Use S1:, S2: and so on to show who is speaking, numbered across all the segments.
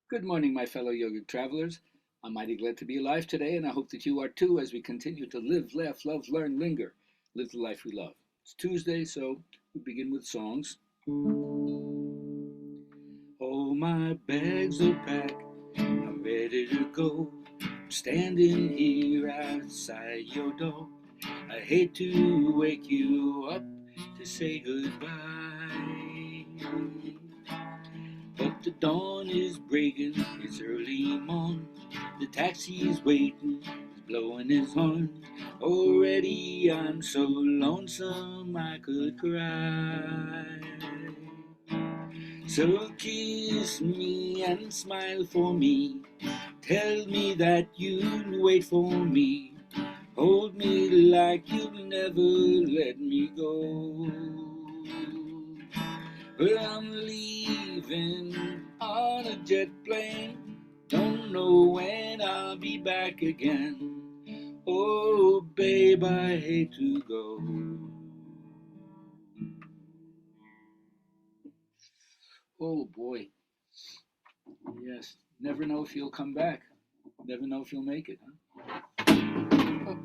S1: Good morning, my fellow yogic travelers. I'm mighty glad to be alive today, and I hope that you are too as we continue to live, laugh, love, learn, linger, live the life we love. It's Tuesday, so we begin with songs. All my bags are packed, I'm ready to go. I'm standing here outside your door. I hate to wake you up to say goodbye. But the dawn is breaking, it's early morn. The taxi's waiting, he's blowing his horn. Already I'm so lonesome I could cry. So kiss me and smile for me. Tell me that you'll wait for me. Hold me like you'll never let me go. Well, I'm leaving on a jet plane. Don't know when I'll be back again. Oh, babe, I hate to go. Oh, boy. Yes. Never know if you'll come back. Never know if you'll make it, huh? Oh,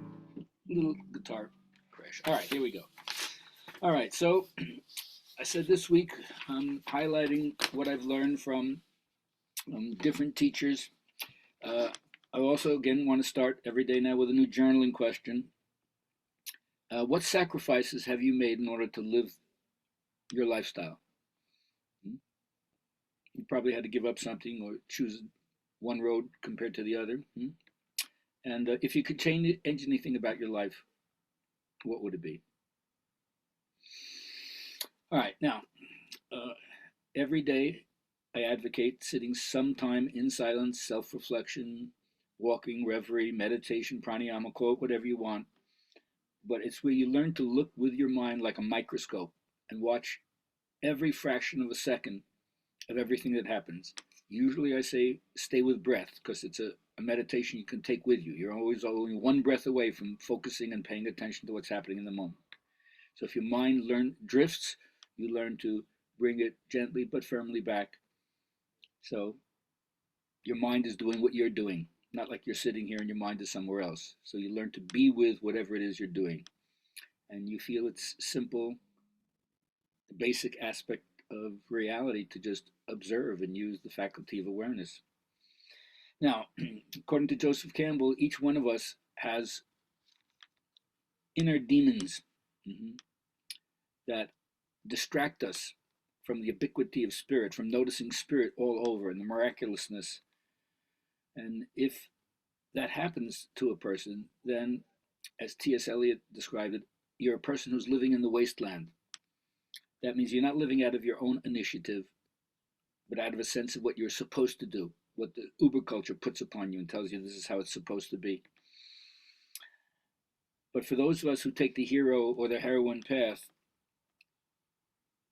S1: little guitar crash. All right, here we go. All right, so I said this week I'm highlighting what I've learned from different teachers. I also, again, want to start every day now with a new journaling question. What sacrifices have you made in order to live your lifestyle? Hmm? You probably had to give up something or choose one road compared to the other. Hmm? And if you could change anything about your life, what would it be? All right, now, uh, every day I advocate sitting some time in silence, self reflection, walking, reverie, meditation, pranayama, call it whatever you want. But it's where you learn to look with your mind like a microscope and watch every fraction of a second of everything that happens. Usually I say stay with breath because it's a meditation you can take with you. You're always only one breath away from focusing and paying attention to what's happening in the moment. So if your mind drifts, you learn to bring it gently but firmly back. So your mind is doing what you're doing, not like you're sitting here and your mind is somewhere else. So you learn to be with whatever it is you're doing. And you feel it's simple, the basic aspect of reality to just observe and use the faculty of awareness. Now, according to Joseph Campbell, each one of us has inner demons mhm, that distract us from the ubiquity of spirit, from noticing spirit all over and the miraculousness. And if that happens to a person, then, as T.S. Eliot described it, you're a person who's living in the wasteland. That means you're not living out of your own initiative, but out of a sense of what you're supposed to do, what the Uber culture puts upon you and tells you this is how it's supposed to be. But for those of us who take the hero or the heroine path,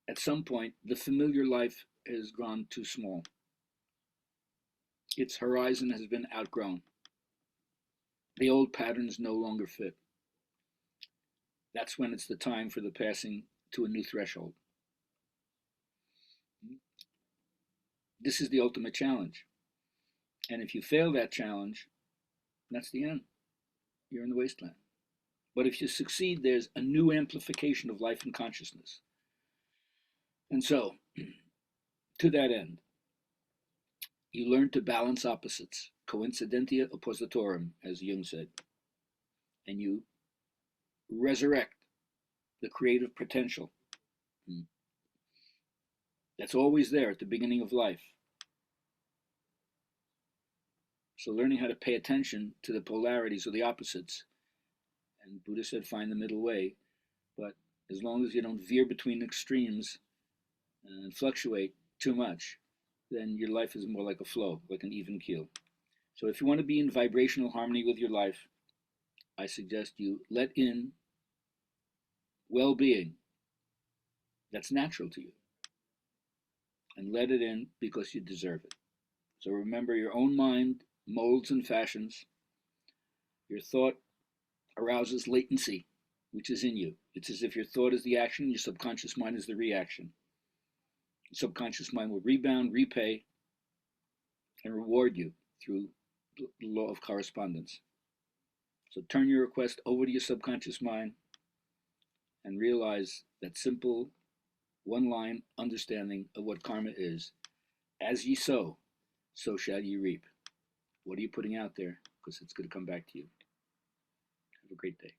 S1: at some point, the familiar life has gone too small. Its horizon has been outgrown. The old patterns no longer fit. That's when it's the time for the passing to a new threshold. This is the ultimate challenge. And if you fail that challenge, that's the end. You're in the wasteland. But if you succeed, there's a new amplification of life and consciousness. And so, to that end, you learn to balance opposites, coincidentia oppositorum, as Jung said, and you resurrect the creative potential that's always there at the beginning of life. So learning how to pay attention to the polarities or the opposites. And Buddha said find the middle way, but as long as you don't veer between extremes and fluctuate too much, then your life is more like a flow, like an even keel. So if you want to be in vibrational harmony with your life, I suggest you let in well-being that's natural to you and let it in because you deserve it. So remember, your own mind molds and fashions. Your thought arouses latency, which is in you. It's as if your thought is the action, your subconscious mind is the reaction. Your subconscious mind will rebound, repay, and reward you through the law of correspondence. So turn your request over to your subconscious mind and realize that simple one line understanding of what karma is. As ye sow, so shall ye reap. What are you putting out there? Because it's going to come back to you. Have a great day.